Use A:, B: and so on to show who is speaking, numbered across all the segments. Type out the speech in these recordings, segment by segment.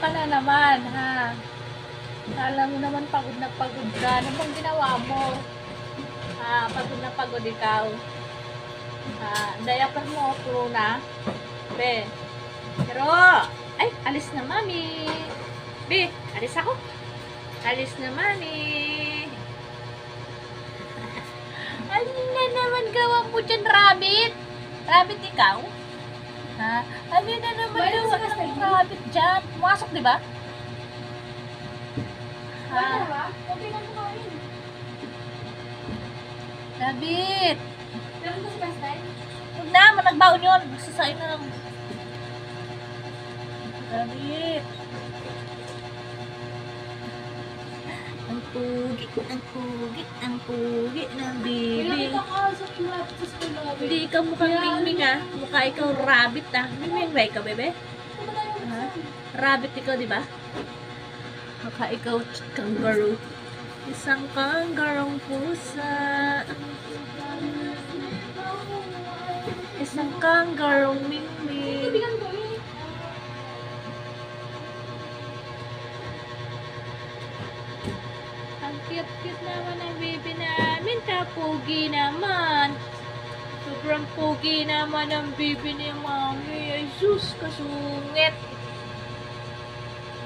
A: ka na naman, ha? Alam mo naman, pagod na pagod ka. Ano bang ginawa mo? Pagod na pagod ikaw. Diaper mo, puro na. Be. Pero, ay, alis na mami. Be, alis ako. Alis na mami. Ano na naman gawa mo dyan, rabbit? Rabbit ikaw? Ano na naman gawa ng rabbit dyan? Pumasok, di ba?
B: Okay lang kumain.
A: Rabbit!
B: Meron ko si Pastel?
A: Huwag na, managbaon yun. Magsasayo na lang. Rabbit! Ang pugi, ang pugi, ang pugi ng bibi.
B: sa club, sa school lobby.
A: Hindi ikaw mukhang mingming Mukha ikaw rabbit Mingming ba ikaw, bebe? Rabbit ikaw, di ba? Mukha ikaw kangaroo. Isang kangarong pusa. Isang kangarong mingming.
B: Ibigan ko eh.
A: Ang cute-cute naman ang baby namin. Kapugi naman. Sobrang pugi naman ang baby ni mami. Ay, sus, kasungit.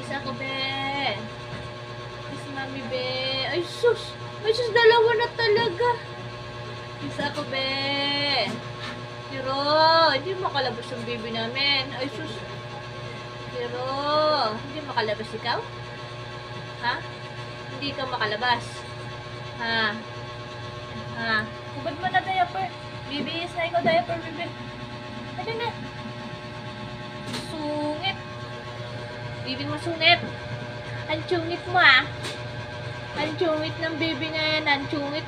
A: Isa ko, be. Is mami, be. Ay, sus. Ay, sus, dalawa na talaga. Isa ko, be. Pero, hindi makalabas ang baby namin. Ay, sus. Pero, hindi makalabas ikaw? Ha? Hindi ka makalabas. Ha? Hubad mo na diaper. Bibihis na ikaw diaper, bibi. Ano na? Sungit. Bibi mo sungit. Ang sungit mo, Ang sungit ng baby na yan. Ang sungit,